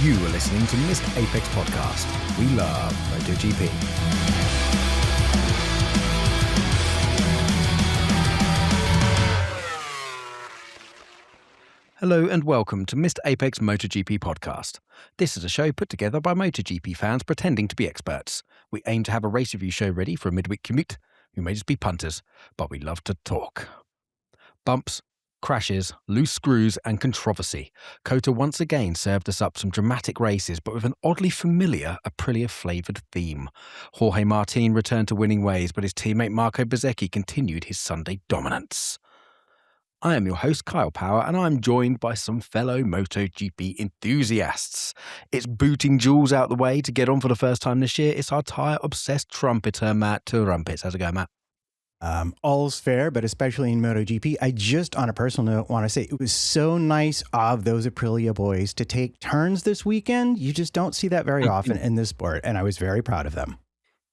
You are listening to Mr. Apex Podcast. We love MotoGP. Hello and welcome to Mr. Apex MotoGP Podcast. This is a show put together by MotoGP fans pretending to be experts. We aim to have a race review show ready for a midweek commute. We may just be punters, but we love to talk. Bumps, crashes, loose screws and controversy. Cota once again served us up some dramatic races, but with an oddly familiar Aprilia-flavoured theme. Jorge Martin returned to winning ways, but his teammate Marco Bezzecchi continued his Sunday dominance. I am your host, Kyle Power, and I'm joined by some fellow MotoGP enthusiasts. It's booting Jules out the way to get on for the first time this year. It's our tyre-obsessed trumpeter, Matt Trumpets. How's it going, Matt? All's fair, but especially in MotoGP, I just, on a personal note, want to say it was so nice of those Aprilia boys to take turns this weekend. You just don't see that very often in this sport, and I was very proud of them.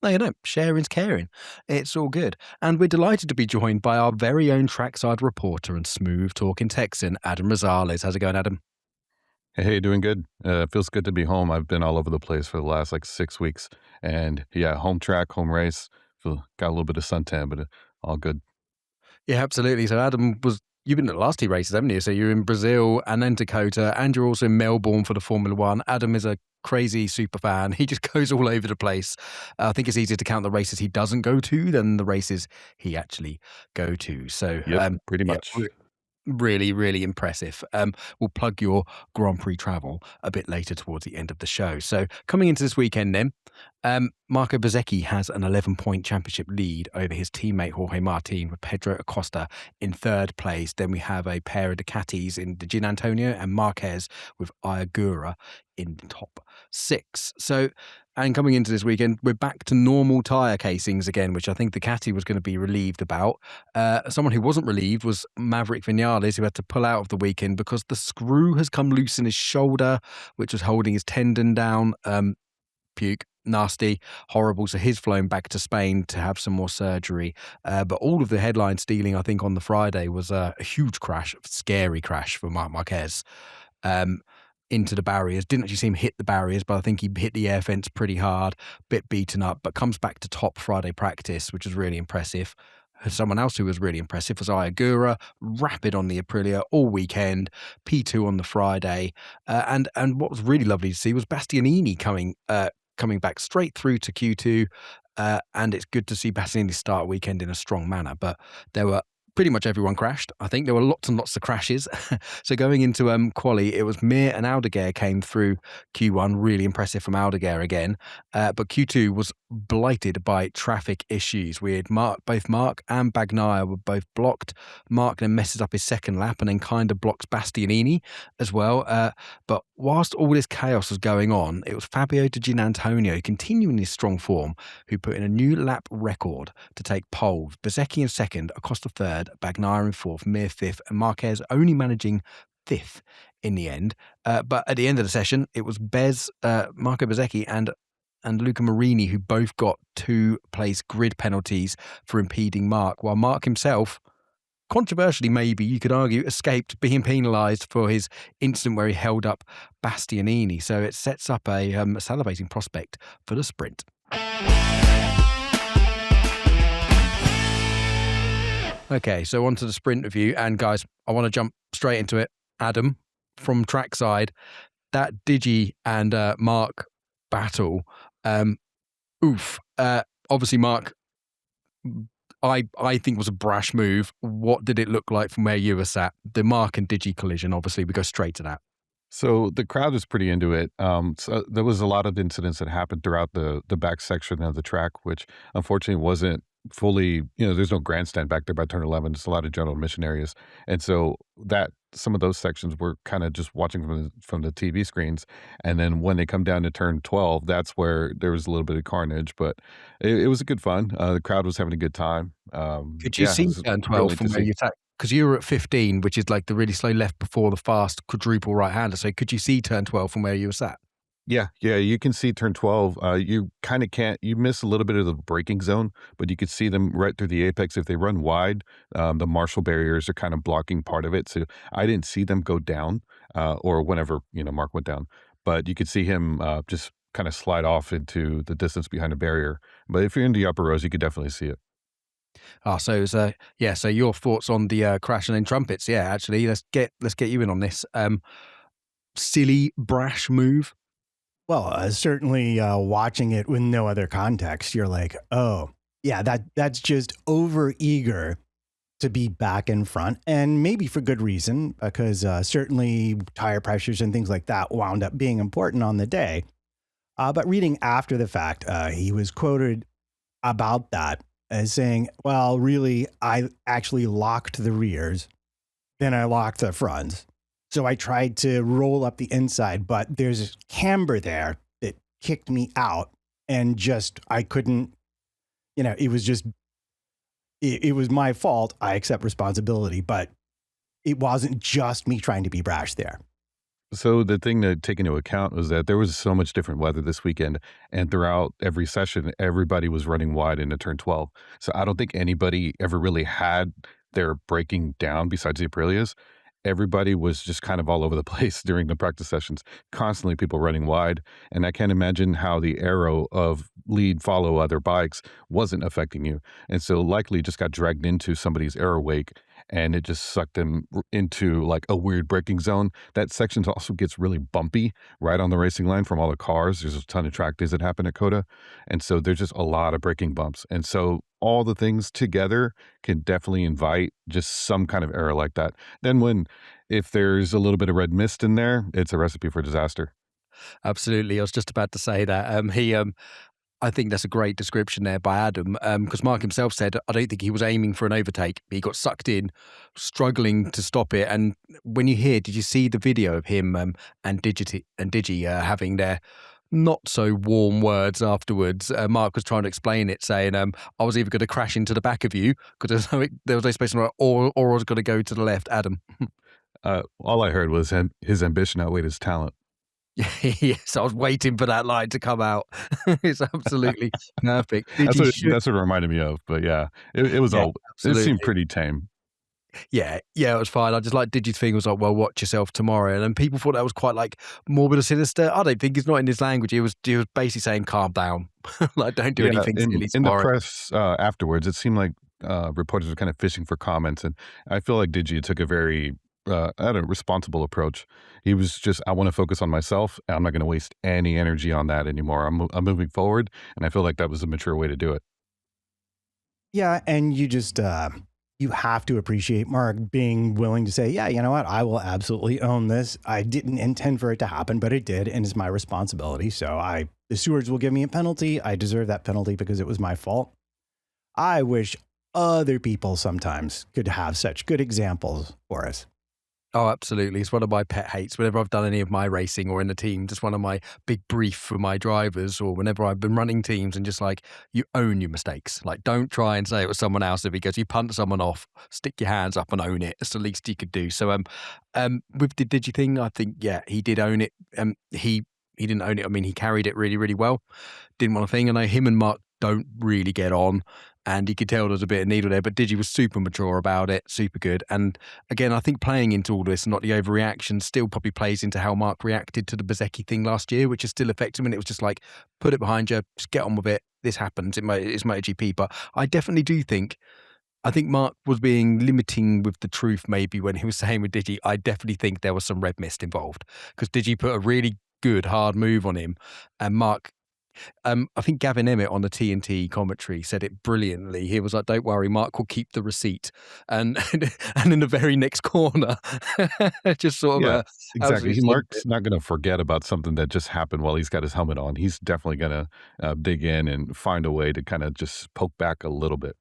No, you don't. Sharing's caring. It's all good. And we're delighted to be joined by our very own trackside reporter and smooth-talking Texan, Adam Rosales. How's it going, Adam? Hey, doing good. Feels good to be home. I've been all over the place for the last 6 weeks. And yeah, home track, home race. Got a little bit of suntan, but all good. Yeah, absolutely. So Adam, you've been at the last two races, haven't you? So you're in Brazil and then Cota, and you're also in Melbourne for the Formula One. Adam is a crazy super fan. He just goes all over the place. I think it's easier to count the races he doesn't go to than the races he actually go to. So pretty much. Really, really impressive. We'll plug your Grand Prix travel a bit later towards the end of the show. So coming into this weekend then, Marco Bezzecchi has an 11-point championship lead over his teammate Jorge Martin with Pedro Acosta in third place. Then we have a pair of Ducatis in Gin Antonio and Marquez with Ayagura in the top six. And coming into this weekend, we're back to normal tyre casings again, which I think Ducati was going to be relieved about. Someone who wasn't relieved was Maverick Vinales, who had to pull out of the weekend because the screw has come loose in his shoulder, which was holding his tendon down. Puke. Nasty, horrible. So he's flown back to Spain to have some more surgery. But all of the headline stealing, I think, on the Friday was a huge crash, a scary crash for Marc Marquez into the barriers. Didn't actually see him hit the barriers, but I think he hit the air fence pretty hard, bit beaten up, but comes back to top Friday practice, which was really impressive. Someone else who was really impressive was Ayagura, rapid on the Aprilia all weekend, P2 on the Friday. And what was really lovely to see was Bastianini coming back straight through to Q2, and it's good to see Bastianini start weekend in a strong manner. But there were pretty much everyone crashed. I think there were lots and lots of crashes. So going into quali, it was Mir and Aldeguer came through Q1, really impressive from Aldeguer again. But Q2 was blighted by traffic issues. We had both Mark and Bagnaia were both blocked. Mark then messes up his second lap and then kind of blocks Bastianini as well. But whilst all this chaos was going on, it was Fabio Di Giannantonio continuing his strong form who put in a new lap record to take pole. Bezzecchi in second, Acosta third, Bagnaia in fourth, Mir fifth, and Marquez only managing fifth in the end. But at the end of the session, it was Marco Bezzecchi and Luca Marini who both got 2-place grid penalties for impeding Mark, while Mark himself, controversially maybe you could argue, escaped being penalised for his incident where he held up Bastianini. So it sets up a salivating prospect for the sprint. Okay, so on to the sprint review. And guys, I want to jump straight into it. Adam, from trackside, that Digi and Mark battle, obviously Mark, I think was a brash move. What did it look like from where you were sat? The Mark and Digi collision, obviously, we go straight to that. So the crowd was pretty into it. So there was a lot of incidents that happened throughout the back section of the track, which unfortunately wasn't fully, there's no grandstand back there by turn 11. It's a lot of general admission areas. And so some of those sections were kind of just watching from the TV screens. And then when they come down to turn 12, that's where there was a little bit of carnage, but it was a good fun. The crowd was having a good time. Could you see turn 12 from where you sat? Because you were at 15, which is like the really slow left before the fast quadruple right-hander. So could you see turn 12 from where you were sat? Yeah, you can see turn 12. You kind of can't, you miss a little bit of the braking zone, but you could see them right through the apex. If they run wide, the marshal barriers are kind of blocking part of it. So I didn't see them go down, or whenever, Mark went down, but you could see him just kind of slide off into the distance behind a barrier. But if you're in the upper rows, you could definitely see it. So it was, yeah. So your thoughts on the crash and then Trumpets? Yeah, actually, let's get you in on this. Silly, brash move. Well, certainly watching it with no other context, you're like, oh, yeah, that's just over eager to be back in front, and maybe for good reason, because certainly tire pressures and things like that wound up being important on the day. But reading after the fact, he was quoted about that as saying, well, really, I actually locked the rears, then I locked the fronts. So I tried to roll up the inside, but there's a camber there that kicked me out, and just, I couldn't, it was just, it was my fault. I accept responsibility, but it wasn't just me trying to be brash there. So the thing to take into account was that there was so much different weather this weekend, and throughout every session, everybody was running wide into turn 12. So I don't think anybody ever really had their braking down besides the Aprilias. Everybody was just kind of all over the place during the practice sessions, constantly people running wide. And I can't imagine how the arrow of lead follow other bikes wasn't affecting you. And so likely just got dragged into somebody's arrow wake, and it just sucked them into like a weird braking zone. That section also gets really bumpy right on the racing line from all the cars. There's a ton of track days that happen at Cota. And so there's just a lot of braking bumps. And so all the things together can definitely invite just some kind of error like that. Then if there's a little bit of red mist in there, it's a recipe for disaster. Absolutely. I was just about to say that. I think that's a great description there by Adam, because Mark himself said, I don't think he was aiming for an overtake. He got sucked in, struggling to stop it. And when you hear, did you see the video of him and Digi having their not so warm words afterwards? Mark was trying to explain it, saying, I was either going to crash into the back of you because there was no space on the right, or I was going to go to the left. Adam. All I heard was his ambition outweighed his talent. Yes, I was waiting for that line to come out. It's absolutely perfect. That's what it reminded me of. But yeah, it was all, it seemed pretty tame. Yeah, it was fine. I just like Digi's thing was like, well, watch yourself tomorrow. And then people thought that was quite like morbid or sinister. I don't think it's not in his language. He was basically saying, calm down. Like, don't do anything silly. In the press afterwards, it seemed like reporters were kind of fishing for comments. And I feel like Digi took a very responsible approach. He was just, I want to focus on myself. I'm not going to waste any energy on that anymore. I'm moving forward. And I feel like that was a mature way to do it. Yeah. And you just, you have to appreciate Mark being willing to say, yeah, you know what? I will absolutely own this. I didn't intend for it to happen, but it did. And it's my responsibility. So the stewards will give me a penalty. I deserve that penalty because it was my fault. I wish other people sometimes could have such good examples for us. Oh, absolutely. It's one of my pet hates. Whenever I've done any of my racing or in the team, just one of my big brief for my drivers, or whenever I've been running teams, and just like, you own your mistakes. Like, don't try and say it was someone else. If he goes, you punt someone off, stick your hands up and own it. It's the least you could do. So with the Digi thing, I think, yeah, he did own it. He didn't own it. I mean, he carried it really, really well. Didn't want a thing. I know him and Mark don't really get on. And you could tell there was a bit of needle there, but Digi was super mature about it, super good. And again, I think playing into all this, not the overreaction, still probably plays into how Mark reacted to the Bezzecchi thing last year, which is still affecting him. And it was just like, put it behind you, just get on with it. This happens. It's MotoGP. But I definitely do think, I think Mark was being limiting with the truth maybe when he was saying with Digi. I definitely think there was some red mist involved because Digi put a really good hard move on him, and Mark, I think Gavin Emmett on the TNT commentary said it brilliantly. He was like, don't worry, Mark will keep the receipt. And and in the very next corner, just sort of... exactly. Mark's not going to forget about something that just happened while he's got his helmet on. He's definitely going to dig in and find a way to kind of just poke back a little bit.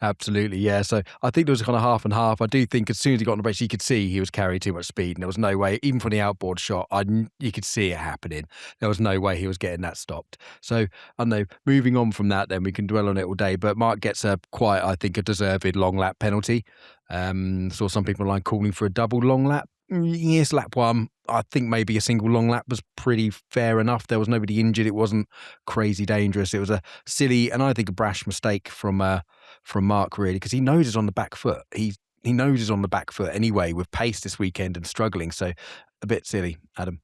Absolutely, yeah. So I think there was kind of half and half. I do think as soon as he got on the brakes, you could see he was carrying too much speed, and there was no way, even from the outboard shot, you could see it happening. There was no way he was getting that stopped. So I don't know. Moving on from that, then we can dwell on it all day. But Mark gets I think, a deserved long lap penalty. Saw some people online calling for a double long lap. Yes, lap one. I think maybe a single long lap was pretty fair enough. There was nobody injured. It wasn't crazy dangerous. It was a silly and I think a brash mistake from Mark, really, because he knows he's on the back foot. He knows he's on the back foot anyway with pace this weekend and struggling. So a bit silly, Adam.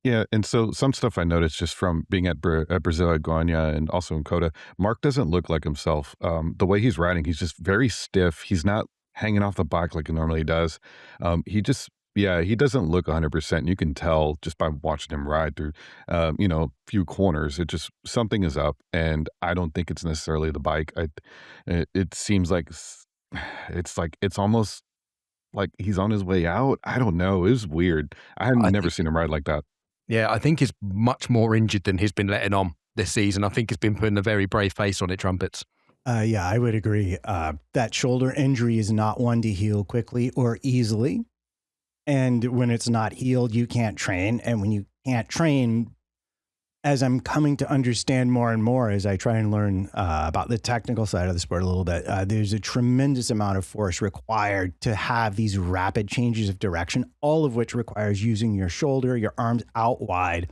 Yeah, and so some stuff I noticed just from being at Brazil at Goiânia and also in Cota, Mark doesn't look like himself. The way he's riding, he's just very stiff. He's not hanging off the bike like he normally does. He doesn't look 100%. You can tell just by watching him ride through, a few corners. It just something is up, and I don't think it's necessarily the bike. It seems like it's almost like he's on his way out. I don't know. It was weird. I had I never think, seen him ride like that. yeah, I think he's much more injured than he's been letting on this season. I think he's been putting a very brave face on it, Trumpets. Yeah, I would agree. That shoulder injury is not one to heal quickly or easily. And when it's not healed, you can't train. And when you can't train, as I'm coming to understand more and more as I try and learn about the technical side of the sport a little bit, there's a tremendous amount of force required to have these rapid changes of direction, all of which requires using your shoulder, your arms out wide.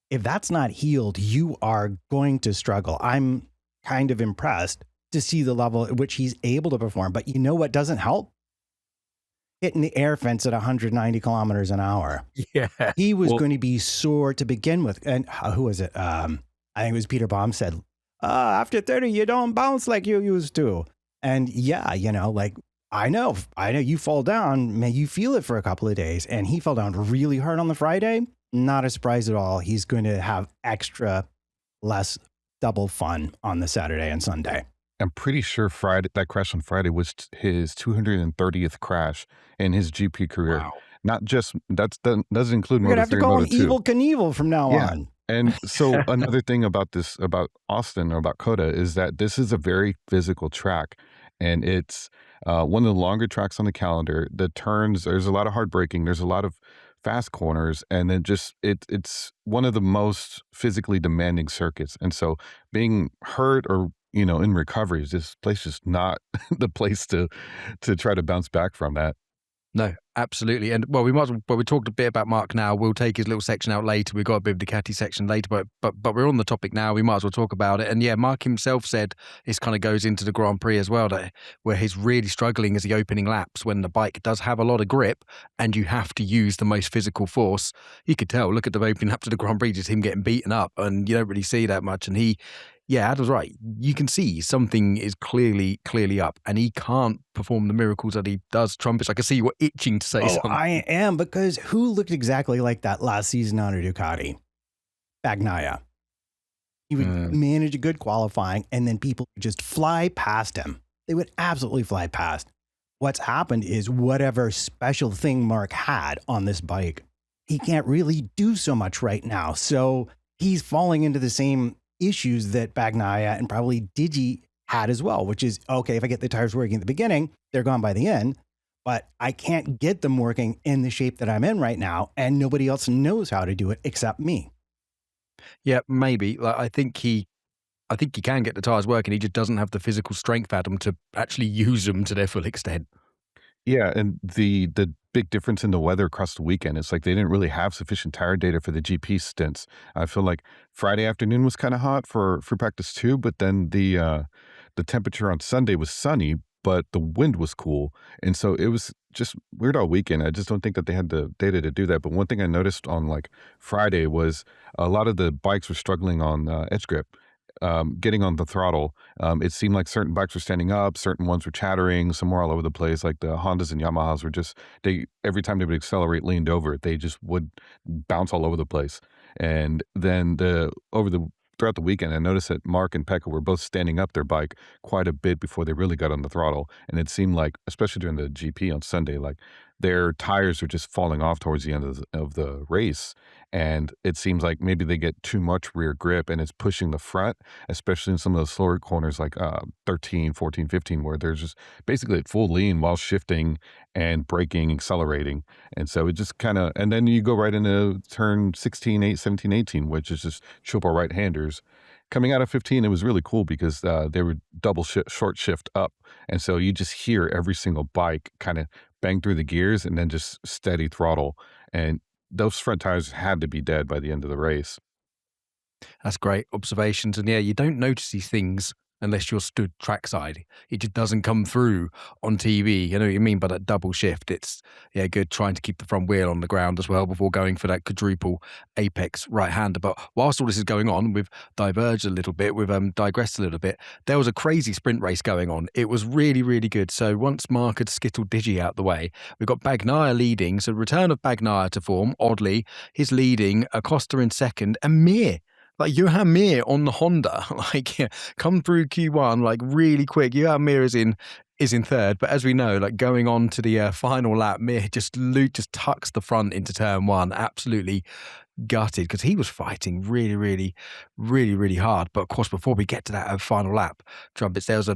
If that's not healed, you are going to struggle. I'm kind of impressed to see the level at which he's able to perform. But you know what doesn't help? Hitting the air fence at 190 kilometers an hour. Yeah. He was going to be sore to begin with. And who was it? I think it was Peter Baum said, after 30, you don't bounce like you used to. And yeah, I know you fall down, man, you feel it for a couple of days. And he fell down really hard on the Friday. Not a surprise at all. He's going to have less double fun on the Saturday and Sunday. I'm pretty sure that crash on Friday was his 230th crash in his GP career. Wow. Not just doesn't include We're gonna have Moto3 to call him and Moto2. Evil Knievel from now on. And so another thing about Austin or about Cota is that this is a very physical track, and it's one of the longer tracks on the calendar. The turns, there's a lot of hard braking, there's a lot of fast corners, and then it's one of the most physically demanding circuits. And so being hurt or in recovery, this place is not the place to try to bounce back from that. No, absolutely. And we talked a bit about Mark now. We'll take his little section out later. We've got a bit of Ducati section later, but we're on the topic now. We might as well talk about it. And yeah, Mark himself said this kind of goes into the Grand Prix as well, where he's really struggling as the opening laps when the bike does have a lot of grip and you have to use the most physical force. You could tell, look at the opening lap to the Grand Prix, just him getting beaten up, and you don't really see that much. And Adam's right. You can see something is clearly up, and he can't perform the miracles that he does. Trumpets, I can see you were itching to say something. I am, because who looked exactly like that last season on a Ducati? Bagnaia. He would manage a good qualifying, and then people would just fly past him. They would absolutely fly past. What's happened is whatever special thing Mark had on this bike, he can't really do so much right now. So he's falling into the same issues that Bagnaia and probably Digi had as well, which is, okay, if I get the tires working at the beginning, they're gone by the end, but I can't get them working in the shape that I'm in right now, and nobody else knows how to do it except me. Yeah, maybe. I think he can get the tires working. He just doesn't have the physical strength, Adam, to actually use them to their full extent. Yeah, and the big difference in the weather across the weekend, it's like they didn't really have sufficient tire data for the GP stints. I feel like Friday afternoon was kind of hot for practice 2, but then the temperature on Sunday was sunny, but the wind was cool. And so it was just weird all weekend. I just don't think that they had the data to do that. But one thing I noticed on like Friday was a lot of the bikes were struggling on edge grip. Getting on the throttle. It seemed like certain bikes were standing up, certain ones were chattering, some were all over the place. Like the Hondas and Yamahas were just, every time they would accelerate, leaned over, they just would bounce all over the place. And then throughout the weekend, I noticed that Mark and Pekka were both standing up their bike quite a bit before they really got on the throttle. And it seemed like, especially during the GP on Sunday, like their tires are just falling off towards the end of the race. And it seems like maybe they get too much rear grip and it's pushing the front, especially in some of the slower corners like 13, 14, 15, where there's just basically at full lean while shifting and braking, accelerating. And so it just kind of, and then you go right into turn 16, 17, 18, which is just triple right-handers. Coming out of 15, it was really cool because they were double short shift up. And so you just hear every single bike kind of bang through the gears and then just steady throttle. And those front tires had to be dead by the end of the race. That's great observations. And yeah, you don't notice these things unless you're stood trackside. It just doesn't come through on TV. You know what you mean by that double shift. It's, yeah, good trying to keep the front wheel on the ground as well before going for that quadruple apex right-hander. But whilst all this is going on, we've diverged a little bit, we've digressed a little bit. There was a crazy sprint race going on. It was really, really good. So once Mark had skittled Digi out the way, we've got Bagnaia leading. So return of Bagnaia to form. Oddly, he's leading, Acosta in second, and Mir. Like Johan Mir on the Honda, like come through Q1 like really quick. Johan Mir is in third, but as we know, like going on to the final lap, Mir just tucks the front into turn one, absolutely gutted because he was fighting really, really, really, really hard. But of course, before we get to that final lap, Trumpets, there was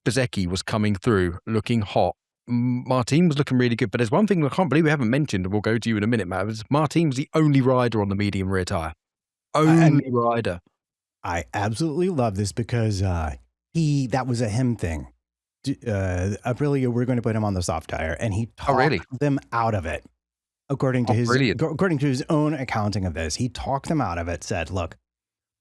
Bezecchi was coming through looking hot. Martin was looking really good, but there's one thing I can't believe we haven't mentioned, and we'll go to you in a minute, Matt. Martin was the only rider on the medium rear tyre. Only rider. I absolutely love this because that was a him thing. Aprilia, we're going to put him on the soft tire, and he talked them out of it. According to his own accounting of this, he talked them out of it. Said, "Look,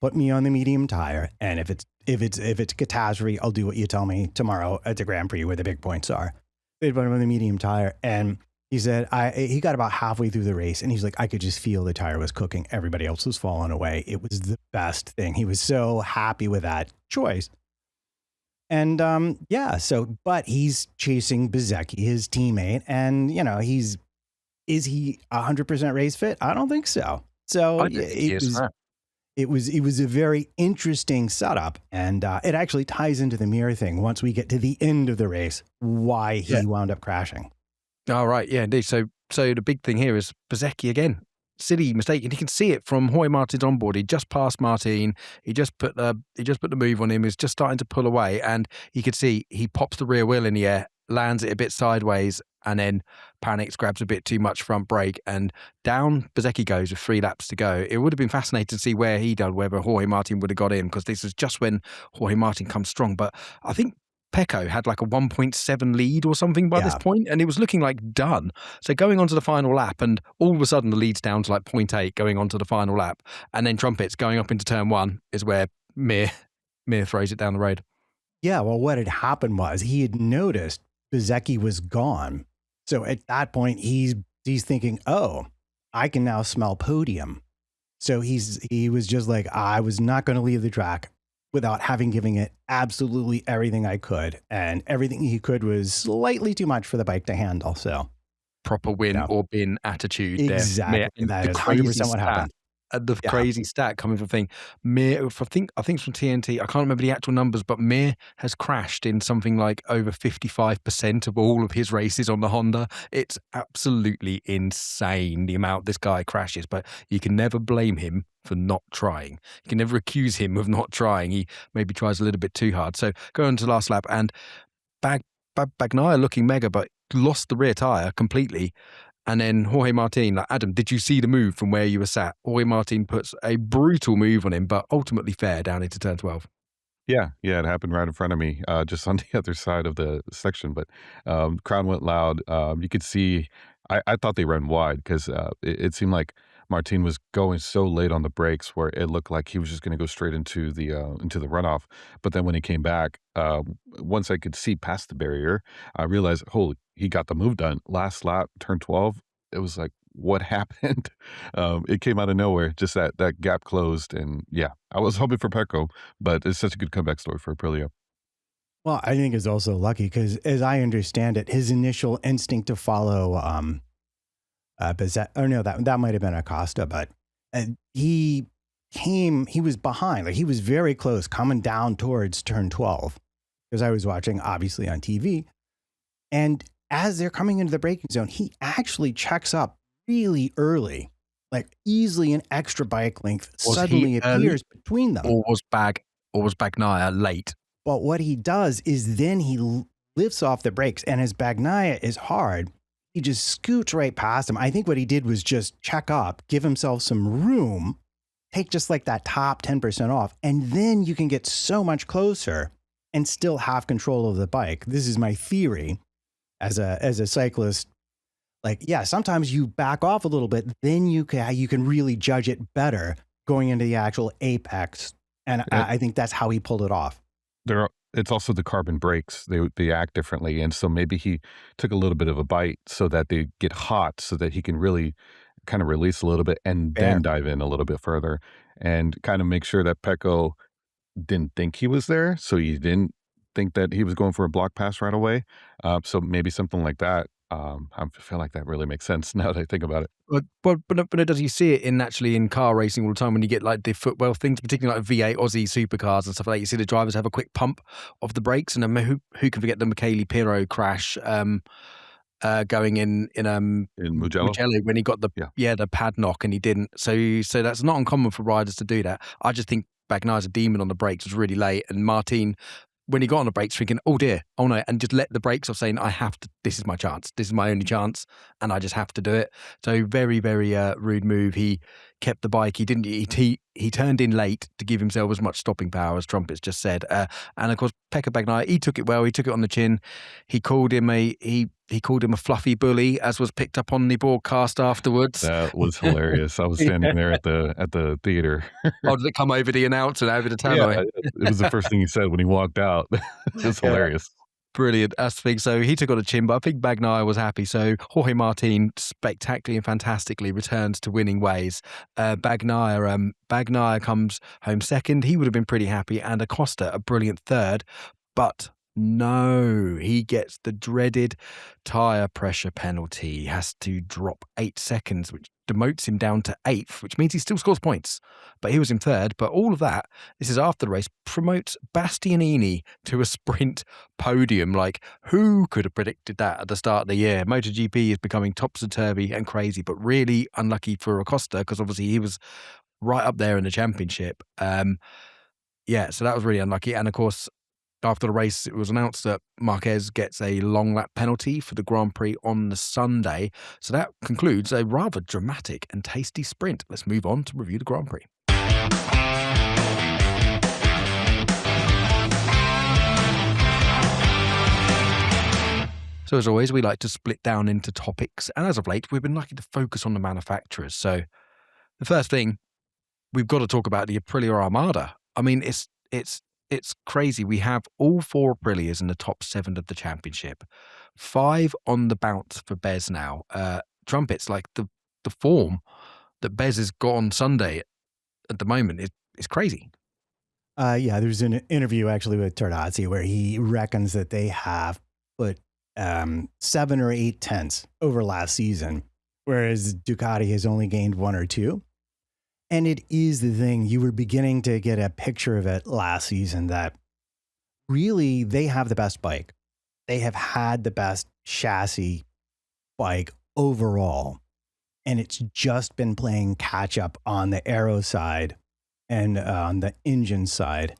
put me on the medium tire, and if it's catastrophe, I'll do what you tell me tomorrow at the Grand Prix where the big points are." They put him on the medium tire, and he said, he got about halfway through the race and he's like, I could just feel the tire was cooking. Everybody else was falling away. It was the best thing. He was so happy with that choice. And but he's chasing Bezecchi, his teammate. And, is he 100% race fit? I don't think so. So it was a very interesting setup. And it actually ties into the Mir thing once we get to the end of the race, why he wound up crashing. All right, yeah, indeed. So the big thing here is Bezecchi again. Silly mistake, and you can see it from Jorge Martin's onboard. He just passed Martin. He just put the move on him. He's just starting to pull away, and you could see he pops the rear wheel in the air, lands it a bit sideways, and then panics, grabs a bit too much front brake, and down Bezecchi goes with 3 laps to go. It would have been fascinating to see where he done, whether Jorge Martin would have got in, because this is just when Jorge Martin comes strong. But I think Pecco had like a 1.7 lead or something by this point, and it was looking like done. So going on to the final lap, and all of a sudden the lead's down to like 0.8 going on to the final lap, and then Trumpets going up into turn one is where Mir throws it down the road. Yeah, well, what had happened was he had noticed Bezecchi was gone. So at that point, he's thinking, oh, I can now smell podium. So he was just like, I was not going to leave the track without having given it absolutely everything I could. And everything he could was slightly too much for the bike to handle. So proper win or bin attitude exactly. there. Exactly. That is 100% what happened. The crazy stat coming from thing. Mir, I think it's from TNT. I can't remember the actual numbers, but Mir has crashed in something like over 55% of all of his races on the Honda. It's absolutely insane the amount this guy crashes, but you can never blame him for not trying. You can never accuse him of not trying. He maybe tries a little bit too hard. So go on to the last lap, and Bagnaia looking mega, but lost the rear tyre completely. And then Jorge Martin, like, Adam, did you see the move from where you were sat? Jorge Martin puts a brutal move on him, but ultimately fair down into turn 12. Yeah, it happened right in front of me, just on the other side of the section. But crowd went loud. You could see, I thought they ran wide because it seemed like Martin was going so late on the brakes where it looked like he was just going to go straight into the runoff. But then when he came back, once I could see past the barrier, I realized, holy, he got the move done. Last lap, turn 12, it was like, what happened? It came out of nowhere, just that gap closed. And yeah, I was hoping for Pecco, but it's such a good comeback story for Aprilia. Well, I think it's also lucky because, as I understand it, his initial instinct to follow that might have been Acosta, but he was behind, like he was very close coming down towards turn 12 because I was watching obviously on TV. And as they're coming into the braking zone, he actually checks up really early, like easily an extra bike length suddenly appears between them. Or was Bagnaia late? But what he does is then he lifts off the brakes, and as Bagnaia is hard, he just scoots right past him. I think what he did was just check up, give himself some room, take just like that top 10% off, and then you can get so much closer and still have control of the bike. This is my theory as a cyclist. Like, yeah, sometimes you back off a little bit, then you can really judge it better going into the actual apex. And And I think that's how he pulled it off. it's also the carbon brakes. They act differently, and so maybe he took a little bit of a bite so that they get hot, so that he can really kind of release a little bit and then Fair. dive in a little bit further, and kind of make sure that Pecco didn't think he was there, so he didn't think that he was going for a block pass right away. So maybe something like that. I feel like that really makes sense now that I think about it. But does you see it in actually in car racing all the time when you get like the footwell things, particularly like V8 Aussie supercars and stuff like that. You see the drivers have a quick pump of the brakes, and then who can forget the Michele Pirro crash going in In Mugello? Mugello when he got Yeah. the pad knock and he didn't. So that's not uncommon for riders to do that. I just think Bagnai's a demon on the brakes, was really late, and Martin, when he got on the brakes, thinking, "Oh dear, oh no," and just let the brakes off, saying, "I have to. This is my chance. This is my only chance, and I just have to do it." So very, very rude move. He kept the bike. He didn't. He turned in late to give himself as much stopping power as Trumpets just said. And of course, Pekka Bagnai, he took it well. He took it on the chin. He called him he called him a fluffy bully, as was picked up on the broadcast afterwards. That was hilarious. I was standing there at the theater. Oh, did it come over the announcer and over the Yeah, tannoy? it was the first thing he said when he walked out. It was Yeah. hilarious. Brilliant. That's the thing. So he took on a chin, but I think Bagnaia was happy. So Jorge Martin spectacularly and fantastically returns to winning ways. Bagnaia comes home second. He would have been pretty happy. And Acosta, a brilliant third. But no, he gets the dreaded tyre pressure penalty. He has to drop 8 seconds, which demotes him down to 8th, which means he still scores points. But he was in third. But all of that, this is after the race, promotes Bastianini to a sprint podium. Like, who could have predicted that at the start of the year? MotoGP is becoming topsy-turvy and crazy, but really unlucky for Acosta because obviously he was right up there in the championship. Yeah, so that was really unlucky. And of course, after the race, it was announced that Marquez gets a long lap penalty for the Grand Prix on the Sunday. So that concludes a rather dramatic and tasty sprint. Let's move on to review the Grand Prix. So as always, we like to split down into topics. And as of late, we've been lucky to focus on the manufacturers. So the first thing, we've got to talk about the Aprilia Armada. I mean, it's crazy. We have all 4 Aprilias in the top 7 of the championship. 5 on the bounce for Bez now. Trumpets, like the form that Bez has got on Sunday at the moment is crazy. Yeah, there's an interview actually with Tardazzi where he reckons that they have put 7 or 8 tenths over last season, whereas Ducati has only gained 1 or 2. And it is the thing, you were beginning to get a picture of it last season that really they have the best bike. They have had the best chassis bike overall. And it's just been playing catch up on the aero side and on the engine side.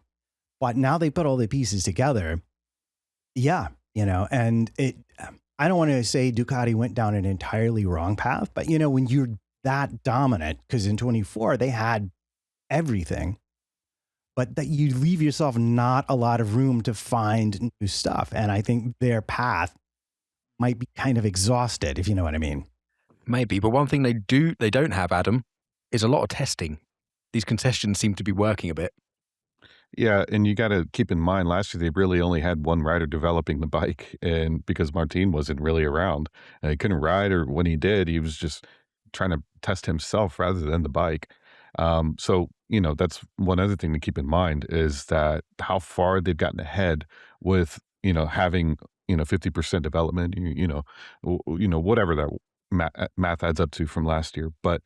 But now they put all the pieces together. Yeah, and I don't want to say Ducati went down an entirely wrong path, but when you're that dominant, because in 24 they had everything, but that you leave yourself not a lot of room to find new stuff. And I think their path might be kind of exhausted, if you know what I mean. Maybe, but one thing they don't have, Adam, is a lot of testing. These concessions seem to be working a bit. Yeah, and you got to keep in mind, last year they really only had one rider developing the bike, and because Martin wasn't really around, he couldn't ride, or when he did, he was just trying to test himself rather than the bike. So that's one other thing to keep in mind is that how far they've gotten ahead with having 50% development, whatever that math adds up to from last year, but.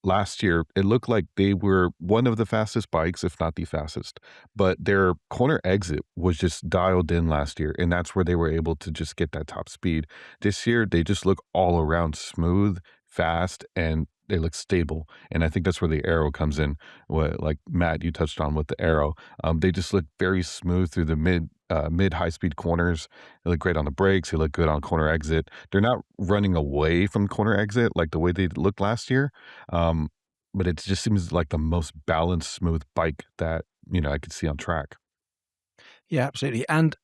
Last year, it looked like they were one of the fastest bikes, if not the fastest. But their corner exit was just dialed in last year, and that's where they were able to just get that top speed. This year, they just look all around smooth, fast, and they look stable. And I think that's where the aero comes in. Like Matt, you touched on with the aero. They just look very smooth through the mid high speed corners. They look great on the brakes. They look good on corner exit. They're not running away from corner exit like the way they looked last year. But it just seems like the most balanced, smooth bike that I could see on track. Yeah, absolutely. And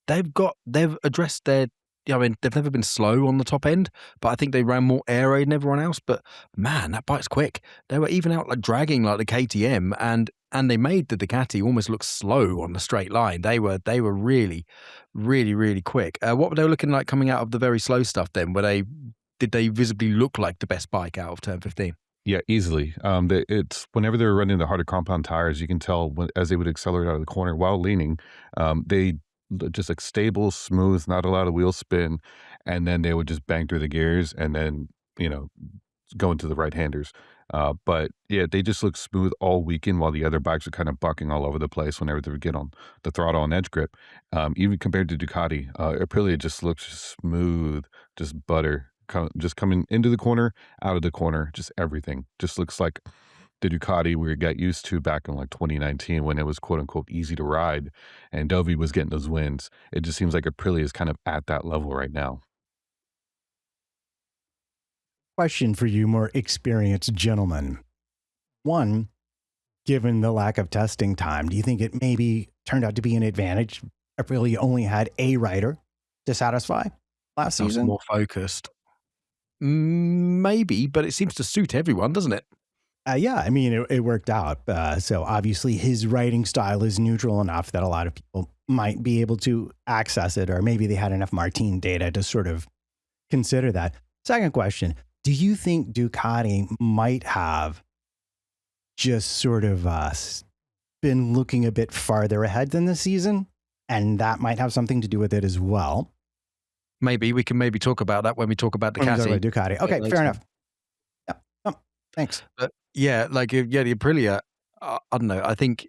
they've addressed their I mean, they've never been slow on the top end, but I think they ran more aero than everyone else. But man, that bike's quick. They were even out like dragging like the KTM, and they made the Ducati almost look slow on the straight line. They were really, really, really quick. What were they looking like coming out of the very slow stuff? Then did they visibly look like the best bike out of turn 15? Yeah, easily. It's whenever they're running the harder compound tires, you can tell as they would accelerate out of the corner while leaning, they just like stable, smooth, not a lot of wheel spin, and then they would just bang through the gears and then you know go into the right handers. But yeah, they just look smooth all weekend while the other bikes are kind of bucking all over the place whenever they would get on the throttle and edge grip. Even compared to Ducati, Aprilia just looks smooth, just butter, just coming into the corner, out of the corner, just everything. Just looks like the Ducati we got used to back in like 2019 when it was quote unquote easy to ride and Dovi was getting those wins. It just seems like Aprilia is kind of at that level right now. Question for you, more experienced gentlemen. One, given the lack of testing time, do you think it maybe turned out to be an advantage? Aprilia only had a rider to satisfy last season. More focused. Maybe, but it seems to suit everyone, doesn't it? Yeah, I mean, it worked out. So obviously his writing style is neutral enough that a lot of people might be able to access it, or maybe they had enough Martin data to sort of consider that. Second question, do you think Ducati might have just sort of been looking a bit farther ahead than the season? And that might have something to do with it as well. Maybe we can talk about that when we talk about Ducati. Okay, fair enough. Yeah. Oh, thanks. Yeah, the Aprilia, I don't know. I think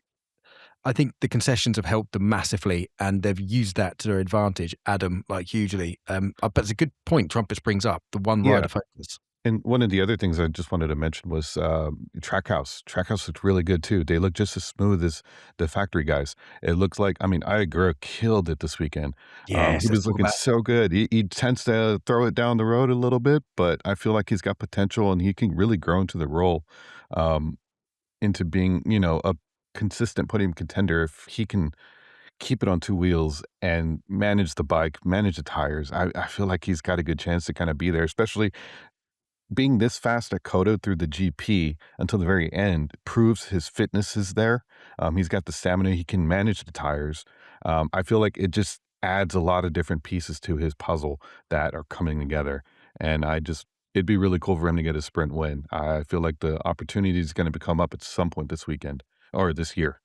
the concessions have helped them massively, and they've used that to their advantage, Adam, like hugely. But it's a good point Trumpets brings up, the one rider focus. And one of the other things I just wanted to mention was Trackhouse. Trackhouse looked really good too. They look just as smooth as the factory guys. It looks like, I mean, Iagura killed it this weekend. Yes, he was looking so good. He tends to throw it down the road a little bit, but I feel like he's got potential and he can really grow into the role, into being, a consistent podium contender if he can keep it on two wheels and manage the bike, manage the tires. I feel like he's got a good chance to kind of be there, especially being this fast at Cota through the GP until the very end proves his fitness is there. He's got the stamina. He can manage the tires. I feel like it just adds a lot of different pieces to his puzzle that are coming together. And it'd be really cool for him to get a sprint win. I feel like the opportunity is going to come up at some point this weekend or this year.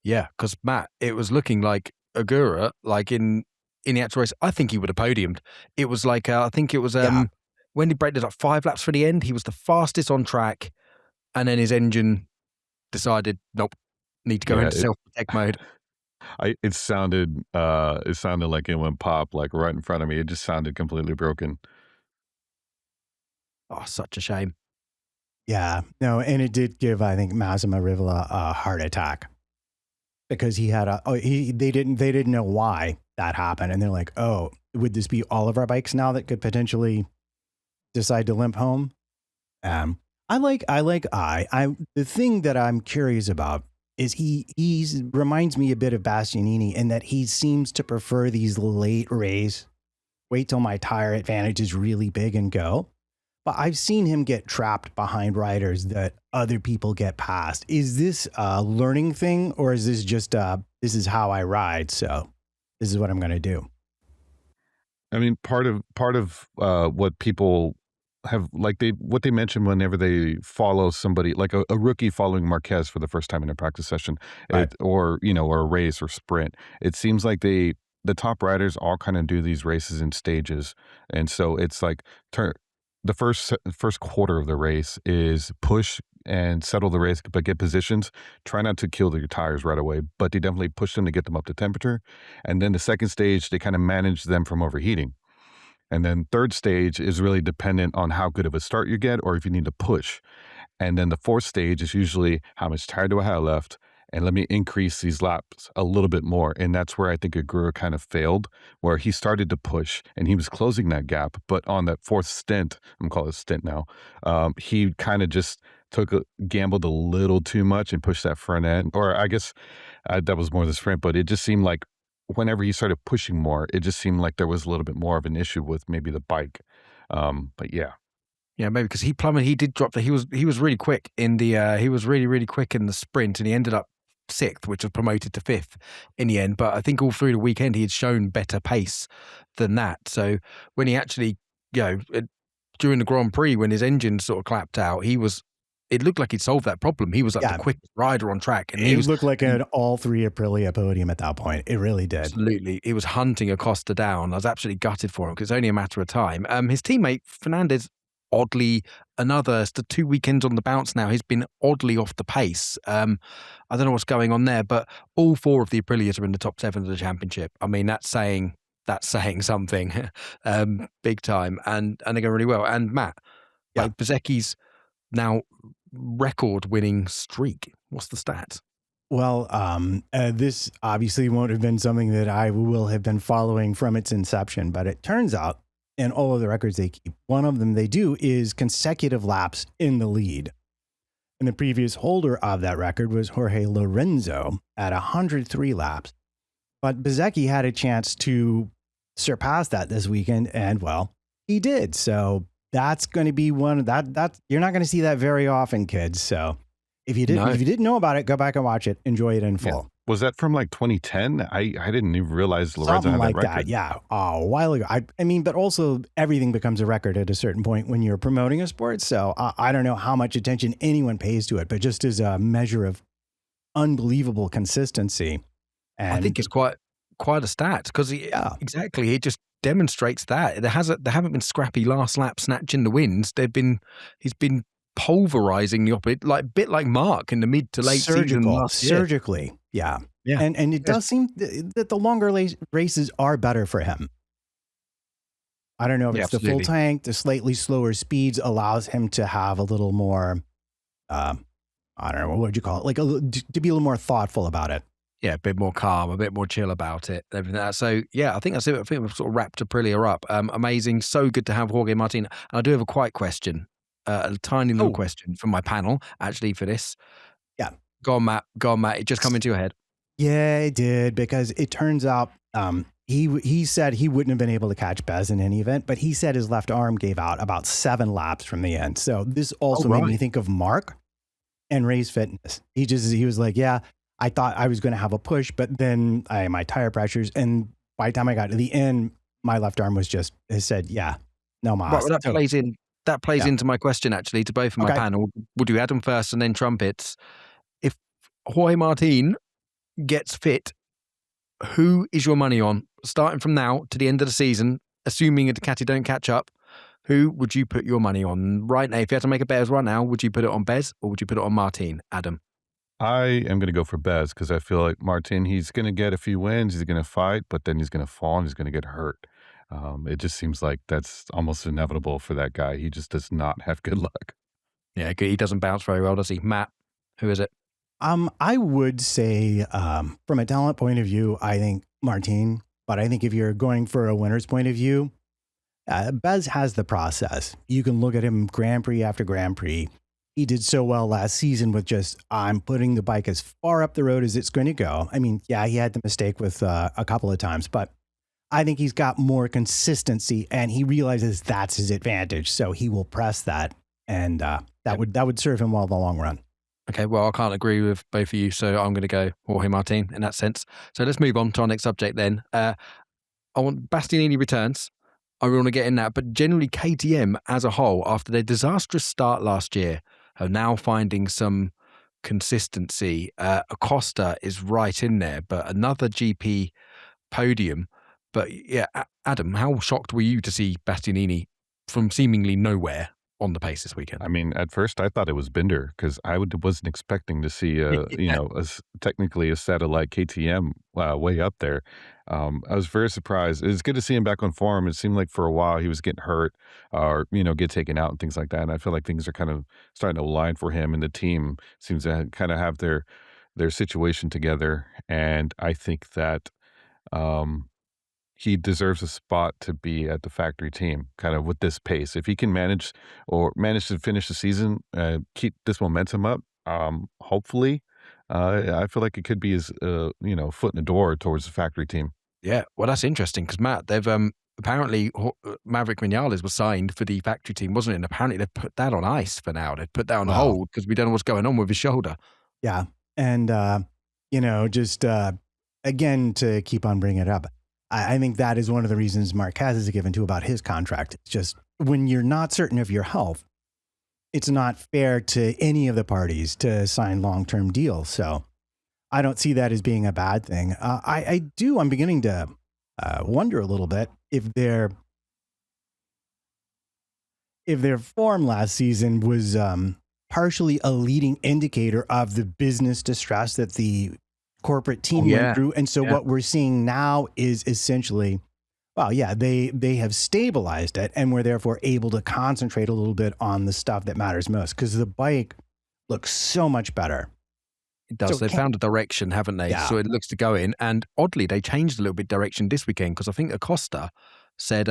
Yeah, because Matt, it was looking like Agura, like in the actual race, I think he would have podiumed. It was like, I think it was when he braked it up 5 laps for the end, he was the fastest on track, and then his engine decided, nope, need to go into self-protect mode. It sounded like it went pop, like right in front of me. It just sounded completely broken. Oh, such a shame. Yeah, no, and it did give, I think, Massimo Rivola a heart attack because he had they didn't know why that happened, and they're like, oh, would this be all of our bikes now that could potentially decide to limp home? The thing that I'm curious about is he reminds me a bit of Bastianini in that he seems to prefer these late race, wait till my tire advantage is really big and go. But I've seen him get trapped behind riders that other people get past. Is this a learning thing, or is this just this is how I ride, so this is what I'm going to do? I mean, part of what people have, like, what they mention whenever they follow somebody like a rookie following Marquez for the first time in a practice session, Right. or a race or sprint. It seems like the top riders all kind of do these races in stages, and so it's like the first quarter of the race is push and settle the race, but get positions. Try not to kill your tires right away, but they definitely push them to get them up to temperature. And then the second stage, they kind of manage them from overheating. And then third stage is really dependent on how good of a start you get or if you need to push. And then the fourth stage is usually how much tire do I have left? And let me increase these laps a little bit more. And that's where I think Agura kind of failed, where he started to push and he was closing that gap. But on that fourth stint, I'm calling it a stint now, he kind of just gambled a little too much and pushed that front end. Or I guess that was more the sprint, but it just seemed like whenever he started pushing more, it just seemed like there was a little bit more of an issue with maybe the bike. But yeah. Yeah, maybe because he plummeted. He did drop. He was really quick in the. He was really quick in the sprint, and he ended up sixth, which was promoted to fifth in the end. But I think all through the weekend he had shown better pace than that. So when he actually, during the Grand Prix, when his engine sort of clapped out, it looked like he'd solved that problem. He was like the quickest rider on track, and he looked like an all three Aprilia podium at that point. It really did. Absolutely, he was hunting Acosta down. I was absolutely gutted for him because it's only a matter of time. His teammate Fernandez, oddly, another 2 weekends on the bounce now. He's been oddly off the pace. I don't know what's going on there, but all four of the Aprilias are in the top 7 of the championship. I mean, that's saying something, big time, and they're going really well. And Matt, like Bezecchi's now record-winning streak. What's the stats? Well, this obviously won't have been something that I will have been following from its inception, but it turns out in all of the records they keep, one of them they do is consecutive laps in the lead. And the previous holder of that record was Jorge Lorenzo at 103 laps. But Bezecchi had a chance to surpass that this weekend, and well, he did. So that's going to be one that you're not going to see that very often, kids. So if you didn't know about it, go back and watch it. Enjoy it in full. Yeah. Was that from like 2010? I didn't even realize Lorenzo had that record. That, yeah, a while ago. I mean, but also everything becomes a record at a certain point when you're promoting a sport. So I don't know how much attention anyone pays to it, but just as a measure of unbelievable consistency. And Mm-hmm. I think it's quite a stat because exactly, it just demonstrates that there haven't been scrappy last lap snatching the wins. He's been pulverizing the opposite, like a bit like Mark in the mid to late season last year. Surgically, yeah. And it does seem that the longer races are better for him. I don't know if it's the full tank, the slightly slower speeds allows him to have a little more, I don't know, what would you call it? Like to be a little more thoughtful about it. Yeah, a bit more calm, a bit more chill about it. Everything like that. So yeah, I think that's it. I think we've sort of wrapped Aprilia up. Amazing, so good to have Jorge Martin. And I do have a quick question, a tiny little question from my panel actually for this. Yeah, go on, Matt. It just come into your head. Yeah, it did, because it turns out he said he wouldn't have been able to catch Bez in any event, but he said his left arm gave out about 7 laps from the end. So this also made me think of Mark and Ray's fitness. He was like, yeah, I thought I was going to have a push, but then my tire pressures, and by the time I got to the end, my left arm has said, yeah, no mas. Right, well, that plays into my question actually to both of my panel. We'll do Adam first and then Trumpets. If Jorge Martin gets fit, who is your money on starting from now to the end of the season, assuming a Ducati don't catch up? Who would you put your money on right now? If you had to make a bet right now, would you put it on Bez or would you put it on Martin? Adam? I am going to go for Bez because I feel like Martin, he's going to get a few wins, he's going to fight, but then he's going to fall and he's going to get hurt. It just seems like that's almost inevitable for that guy. He just does not have good luck. Yeah, he doesn't bounce very well, does he? Matt, who is it? I would say from a talent point of view, I think Martin, but I think if you're going for a winner's point of view, Bez has the process. You can look at him Grand Prix after Grand Prix. He did so well last season with I'm putting the bike as far up the road as it's going to go. I mean, yeah, he had the mistake with a couple of times, but I think he's got more consistency and he realizes that's his advantage. So he will press that, and that would serve him well in the long run. Okay, well, I can't agree with both of you, so I'm going to go Jorge Martin in that sense. So let's move on to our next subject then. I want Bastianini returns. I want to get in that, but generally KTM as a whole, after their disastrous start last year, are now finding some consistency. Acosta is right in there, but another GP podium. But yeah, Adam, how shocked were you to see Bastianini from seemingly nowhere on the pace this weekend? I mean, at first I thought it was Binder because I wasn't expecting to see technically a satellite KTM way up there. I was very surprised. It's good to see him back on form. It seemed like for a while he was getting hurt or get taken out and things like that. And I feel like things are kind of starting to align for him, and the team seems to kind of have their situation together. And I think that he deserves a spot to be at the factory team, kind of with this pace. If he can manage to finish the season, keep this momentum up, hopefully, I feel like it could be his, foot in the door towards the factory team. Yeah, well, that's interesting because Matt, they've apparently Maverick Vinales was signed for the factory team, wasn't it? And apparently they've put that on ice for now. They've put that on Wow. hold because we don't know what's going on with his shoulder. Yeah. And, just again, to keep on bringing it up, I think that is one of the reasons Marquez is given to about his contract. It's just when you're not certain of your health, it's not fair to any of the parties to sign long-term deals. So I don't see that as being a bad thing. I'm beginning to wonder a little bit if their form last season was partially a leading indicator of the business distress that the corporate team went through. And so what we're seeing now is essentially, they have stabilized it, and we're therefore able to concentrate a little bit on the stuff that matters most, because the bike looks so much better. It does. So They've found a direction, haven't they? Yeah. So it looks to go in. And oddly, they changed a little bit direction this weekend, because I think Acosta said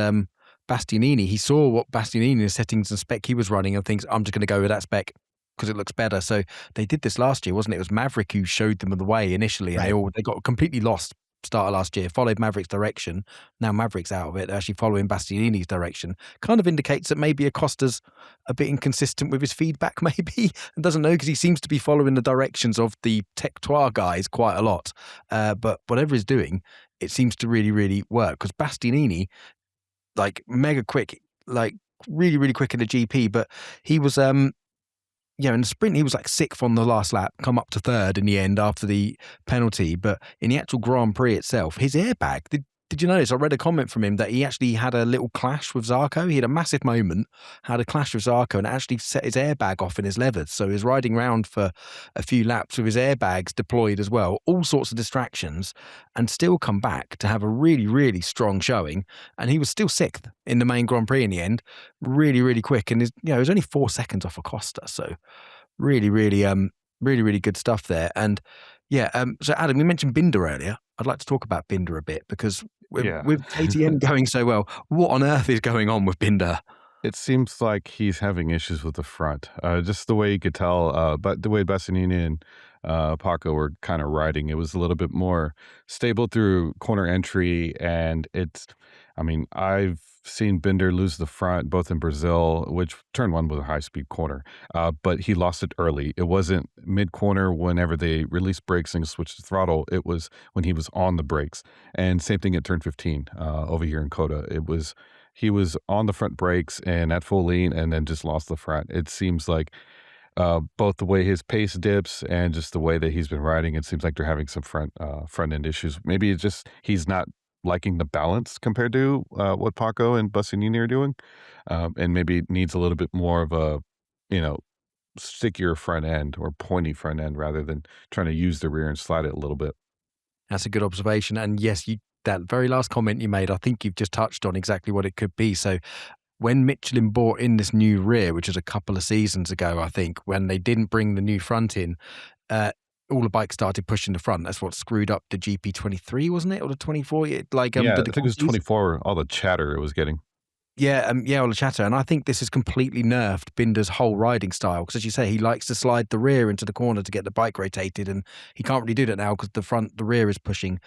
Bastianini, he saw what Bastianini's settings and spec he was running and thinks, I'm just going to go with that spec because it looks better. So they did this last year, wasn't it? It was Maverick who showed them the way initially. And Right. they got completely lost start of last year, followed Maverick's direction. Now Maverick's out of it. They're actually following Bastianini's direction. Kind of indicates that maybe Acosta's a bit inconsistent with his feedback, maybe, and doesn't know, because he seems to be following the directions of the Tectoire guys quite a lot. But whatever he's doing, it seems to really, really work, because Bastianini, like mega quick, like really, really quick in the GP, but he was in the sprint, he was like sixth on the last lap, come up to third in the end after the penalty. But in the actual Grand Prix itself, his airbag, did you notice? I read a comment from him that he actually had a little clash with Zarco. He had a massive moment, had a clash with Zarco, and actually set his airbag off in his levers. So he was riding around for a few laps with his airbags deployed as well, all sorts of distractions, and still come back to have a really, really strong showing. And he was still sixth in the main Grand Prix in the end, really, really quick. And it was only 4 seconds off Acosta. So really, really, really, really good stuff there. And so Adam, we mentioned Binder earlier. I'd like to talk about Binder a bit, because with KTM going so well, what on earth is going on with Binder? It seems like he's having issues with the front. Just the way you could tell, but the way Bastianini and Paco were kind of riding, it was a little bit more stable through corner entry. And I've seen Binder lose the front, both in Brazil, which turn one was a high-speed corner, but he lost it early. It wasn't mid-corner whenever they released brakes and switched the throttle. It was when he was on the brakes. And same thing at turn 15 over here in Cota. He was on the front brakes and at full lean, and then just lost the front. It seems like both the way his pace dips and just the way that he's been riding, it seems like they're having some front end issues. Maybe it's just he's not liking the balance compared to what Paco and Bastianini are doing, and maybe needs a little bit more of a, stickier front end or pointy front end rather than trying to use the rear and slide it a little bit. That's a good observation. And yes, that very last comment you made, I think you've just touched on exactly what it could be. So when Michelin bought in this new rear, which was a couple of seasons ago, I think, when they didn't bring the new front in, all the bikes started pushing the front. That's what screwed up the GP23, wasn't it? Or the 24? I think it was 24, all the chatter it was getting. All the chatter. And I think this has completely nerfed Binder's whole riding style, because, as you say, he likes to slide the rear into the corner to get the bike rotated, and he can't really do that now because the rear is pushing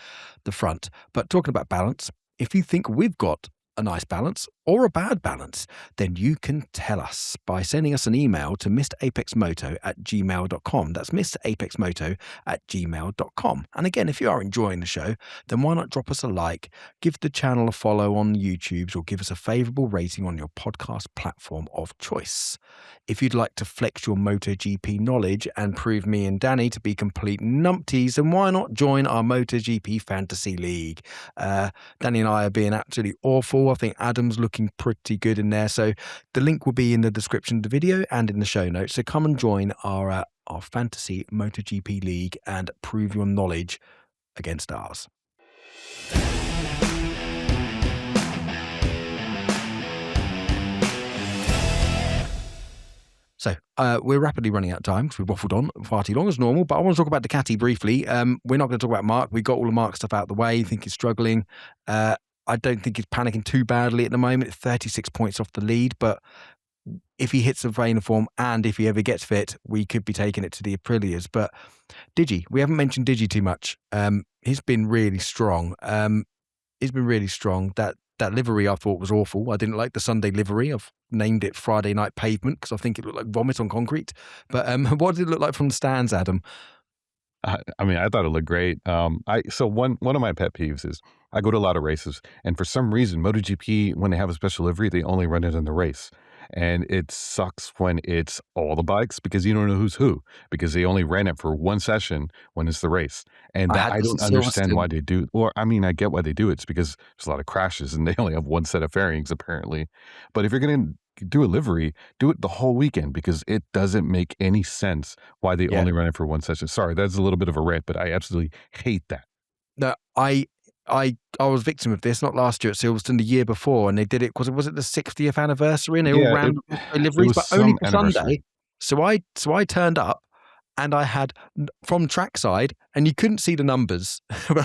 the front. But talking about balance, if you think we've got a nice balance or a bad balance, then you can tell us by sending us an email to mrapexmoto@gmail.com. That's mrapexmoto@gmail.com. And again, if you are enjoying the show, then why not drop us a like, give the channel a follow on YouTube, or give us a favorable rating on your podcast platform of choice. If you'd like to flex your MotoGP knowledge and prove me and Danny to be complete numpties, then why not join our MotoGP Fantasy League? Danny and I are being absolutely awful. I think Adam's looking pretty good in there. So the link will be in the description of the video and in the show notes. So come and join our Fantasy MotoGP League and prove your knowledge against ours. So we're rapidly running out of time because we've waffled on far too long as normal, but I want to talk about Ducati briefly. We're not going to talk about Mark. We got all the Mark stuff out of the way. I think he's struggling. I don't think he's panicking too badly at the moment. It's 36 points off the lead, but if he hits a vein of form and if he ever gets fit, we could be taking it to the Aprilias. But Digi, we haven't mentioned Digi too much. He's been really strong. He's been really strong. That livery I thought was awful. I didn't like the Sunday livery. I've named it Friday Night Pavement because I think it looked like vomit on concrete. But what did it look like from the stands, Adam? I mean, I thought it looked great. So one of my pet peeves is I go to a lot of races, and for some reason, MotoGP, when they have a special livery, they only run it in the race. And it sucks when it's all the bikes because you don't know who's who because they only ran it for one session when it's the race. And I that had I this at don't understand Silverstone. why they do. Or I mean, I get why they do it. It's because there's a lot of crashes and they only have one set of fairings apparently. But if you're going to do a livery, do it the whole weekend because it doesn't make any sense why they Yeah. only run it for one session. Sorry, that's a little bit of a rant, but I absolutely hate that. No, I was victim of this, not last year at Silverstone, the year before, and they did it because was it the 60th anniversary, and they all Yeah, ran the it liveries, was but only some for anniversary. Sunday. So I turned up, and I had from trackside, and you couldn't see the numbers.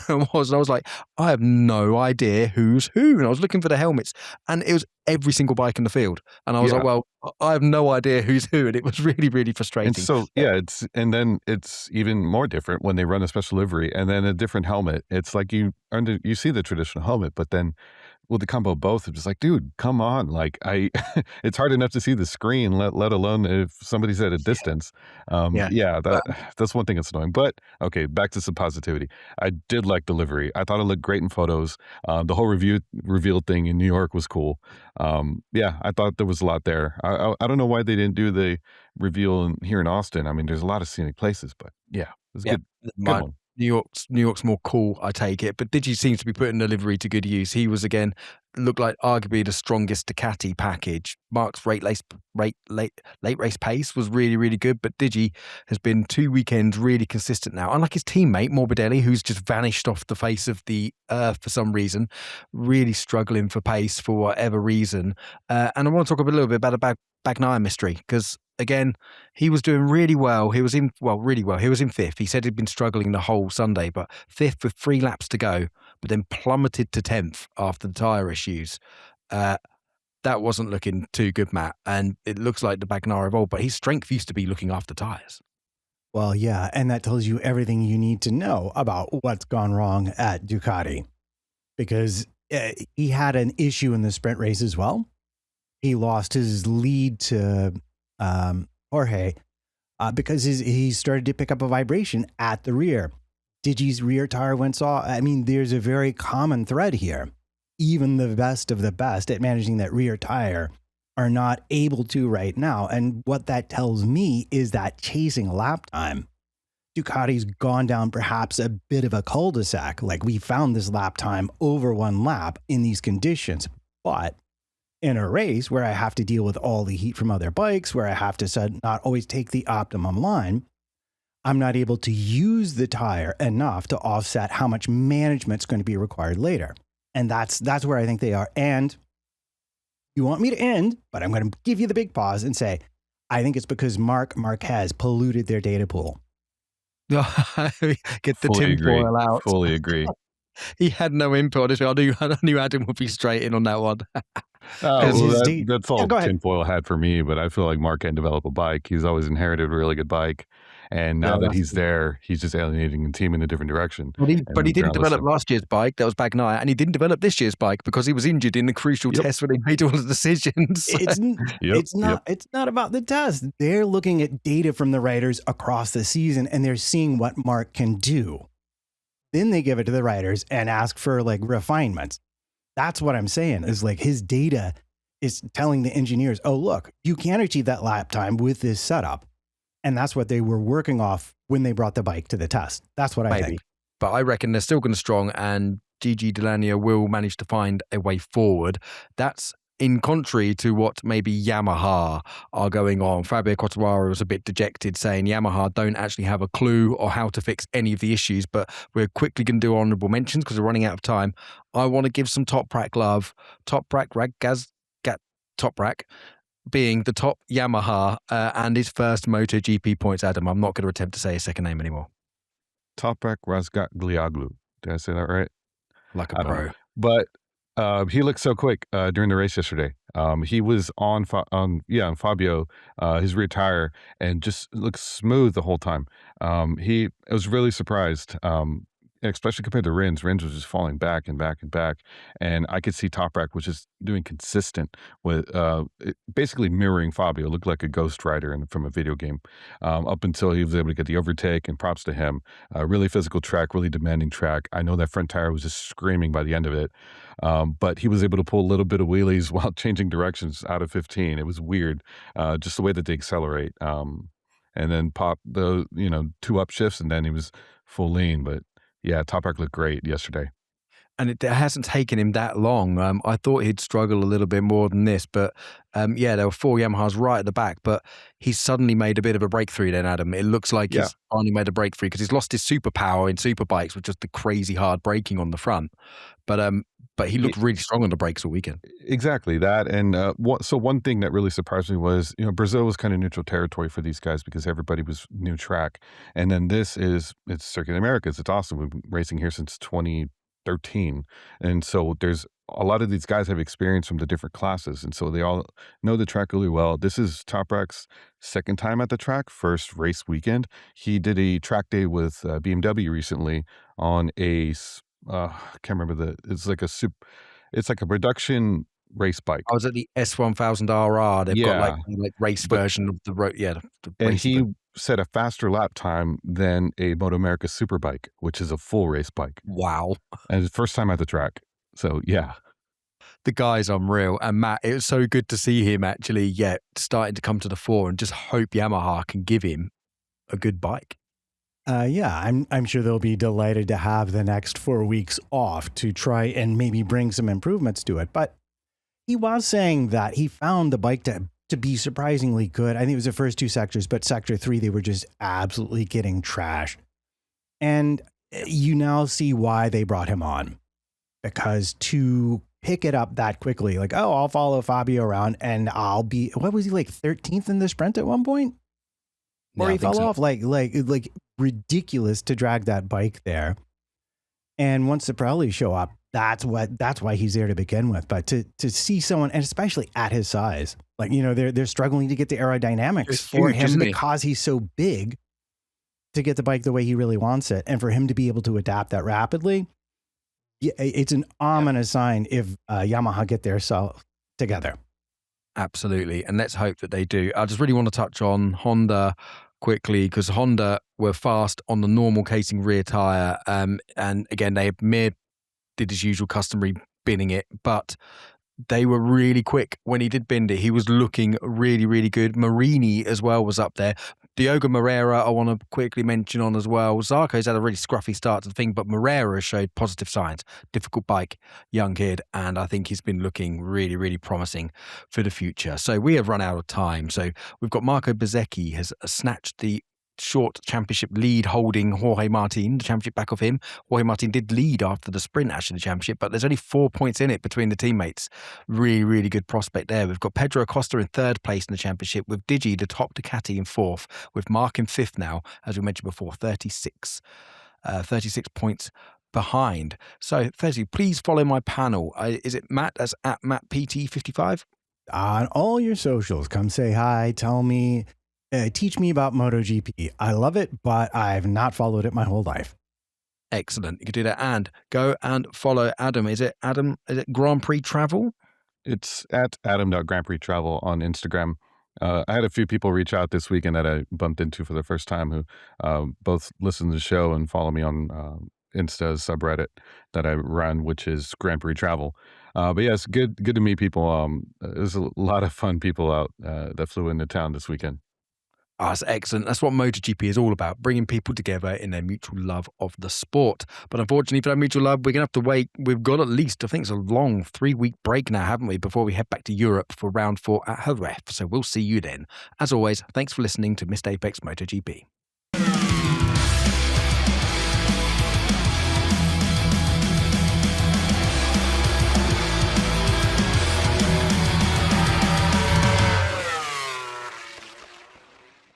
And I was like, I have no idea who's who, and I was looking for the helmets, and it was every single bike in the field, and I was like, Yeah. well, I have no idea who's who, and it was really, really And frustrating. so, yeah, and then it's even more different when they run a special livery and then a different helmet. It's like you see the traditional helmet, but then with the combo of both, it's just like, dude, come on. Like it's hard enough to see the screen, let alone if somebody's at a distance. Yeah. Yeah, But that's one thing that's annoying. But okay, back to some positivity. I did like the livery. I thought it looked great in photos. The whole reveal thing in New York was cool. Yeah, I thought there was a lot there. I don't know why they didn't do the reveal here in Austin. I mean, there's a lot of scenic places, but yeah, it was yeah, good my one. New York's more cool, I take it. But Digi seems to be putting the livery to good use. He was again looked like arguably the strongest Ducati package. Mark's late race pace was really, really good, but Digi has been 2 weekends really consistent now. Unlike his teammate Morbidelli, who's just vanished off the face of the earth for some reason, really struggling for pace for whatever reason. And I want to talk a little bit about the Bagnaia mystery because again, he was doing really well. He was really well. He was in fifth. He said he'd been struggling the whole Sunday, but fifth with 3 laps to go, but then plummeted to 10th after the tyre issues. That wasn't looking too good, Matt. And it looks like the Bagnaia evolved, but his strength used to be looking after tyres. Well, yeah, and that tells you everything you need to know about what's gone wrong at Ducati because he had an issue in the sprint race as well. He lost his lead to Jorge because he started to pick up a vibration at the rear. Digi's rear tire went off. I mean, there's a very common thread here. Even the best of the best at managing that rear tire are not able to right now. And what that tells me is that chasing lap time, Ducati's gone down perhaps a bit of a cul-de-sac. Like we found this lap time over 1 lap in these conditions, but in a race where I have to deal with all the heat from other bikes, where I have to not always take the optimum line, I'm not able to use the tire enough to offset how much management's going to be required later. And that's where I think they are. And you want me to end, but I'm going to give you the big pause and say, I think it's because Marc Marquez polluted their data pool. Get the Fully agree. tinfoil out. Fully agree. He had no input. I knew Adam would be straight in on that one. Oh, well, that's all go ahead. tinfoil had for me, but I feel like Mark can't develop a bike. He's always inherited a really good bike. And now that he's there, he's just alienating the team in a different direction. But he didn't develop listen. last year's bike. That was Bagnaia. And he didn't develop this year's bike because he was injured in the crucial test when he made all the decisions. It's not about the test. They're looking at data from the riders across the season and they're seeing what Mark can do. Then they give it to the riders and ask for like refinements. That's what I'm saying is like his data is telling the engineers, oh, look, you can achieve that lap time with this setup. And that's what they were working off when they brought the bike to the test. That's what I think. But I reckon they're still going to strong and Gigi Delania will manage to find a way forward. That's in contrary to what maybe Yamaha are going on. Fabio Quartararo was a bit dejected saying Yamaha don't actually have a clue or how to fix any of the issues, but we're quickly going to do honourable mentions because we're running out of time. I want to give some Top Rack love. Top Rack being the top Yamaha and his first MotoGP points, Adam. I'm not going to attempt to say his second name anymore. Toprak Razgatlioglu. Did I say that right? Like a pro. But he looked so quick during the race yesterday. He was on Fabio, his rear tire, and just looked smooth the whole time. I was really surprised. especially compared to Rins. Rins was just falling back and back and back, and I could see Toprak was just doing consistent with basically mirroring Fabio. Looked like a Ghost Rider from a video game, up until he was able to get the overtake. And props to him. Really physical track, really demanding track. I know that front tire was just screaming by the end of it, but he was able to pull a little bit of wheelies while changing directions out of 15. It was weird, just the way that they accelerate. And then pop the two upshifts, and then he was full lean. But yeah, Toprak looked great yesterday. And it hasn't taken him that long. I thought he'd struggle a little bit more than this, but yeah, there were 4 Yamahas right at the back, but he's suddenly made a bit of a breakthrough then, Adam. It looks like he's finally made a breakthrough because he's lost his superpower in superbikes with just the crazy hard braking on the front. But he looked really strong on the brakes all weekend. Exactly that. And so one thing that really surprised me was, Brazil was kind of neutral territory for these guys because everybody was new track. And then it's Circuit Americas. It's awesome. We've been racing here since 2013. And so there's a lot of these guys have experience from the different classes. And so they all know the track really well. This is Toprak's second time at the track, first race weekend. He did a track day with BMW recently on I can't remember it's like a production race bike. I was at the S1000RR. They've got like race version of the road. Yeah. And he set a faster lap time than a Moto America Superbike, which is a full race bike. Wow. And it's the first time at the track. So yeah. The guy's unreal. And Matt, it was so good to see him actually, starting to come to the fore, and just hope Yamaha can give him a good bike. I'm sure they'll be delighted to have the next 4 weeks off to try and maybe bring some improvements to it. But he was saying that he found the bike to be surprisingly good. I think it was the first 2 sectors, but sector 3, they were just absolutely getting trashed. And you now see why they brought him on, because to pick it up that quickly, like, oh, I'll follow Fabio around and I'll be, what was he, like 13th in the sprint at one point? Or he fell off, like ridiculous to drag that bike there. And once the Pirelli show up, that's why he's there to begin with. But to see someone, and especially at his size, like, they're struggling to get the aerodynamics for him because he's so big to get the bike the way he really wants it. And for him to be able to adapt that rapidly, it's an ominous sign if Yamaha get their self together. Absolutely. And let's hope that they do. I just really want to touch on Honda quickly, because Honda were fast on the normal casing rear tire. And again, Mir did his usual customary binning it, but they were really quick when he did bend it. He was looking really, really good. Marini as well was up there. Diogo Moreira, I want to quickly mention on as well. Zarco's had a really scruffy start to the thing, but Moreira showed positive signs. Difficult bike, young kid, and I think he's been looking really, really promising for the future. So we have run out of time. So we've got Marco Bezzecchi has snatched the short championship lead, holding Jorge Martin, the championship back of him. Jorge Martin did lead after the sprint, actually, the championship, but there's only 4 points in it between the teammates. Really, really good prospect there. We've got Pedro Acosta in 3rd place in the championship, with Digi, the top Ducati, in 4th, with Mark in 5th now, as we mentioned before, 36 points behind. So, firstly, please follow my panel. Is it Matt? That's at MattPT55? On all your socials, come say hi, tell me, teach me about MotoGP. I love it, but I've not followed it my whole life. Excellent. You can do that. And go and follow Adam. Is it Grand Prix Travel? It's at Adam.GrandPrix Travel on Instagram. I had a few people reach out this weekend that I bumped into for the first time who both listen to the show and follow me on Insta's subreddit that I run, which is Grand Prix Travel. But yeah, it's good to meet people. There's a lot of fun people out that flew into town this weekend. Oh, that's excellent. That's what MotoGP is all about, bringing people together in their mutual love of the sport. But unfortunately, for that mutual love, we're going to have to wait. We've got at least, I think it's a long 3-week break now, haven't we, before we head back to Europe for round 4 at Jerez. So we'll see you then. As always, thanks for listening to Missed Apex MotoGP.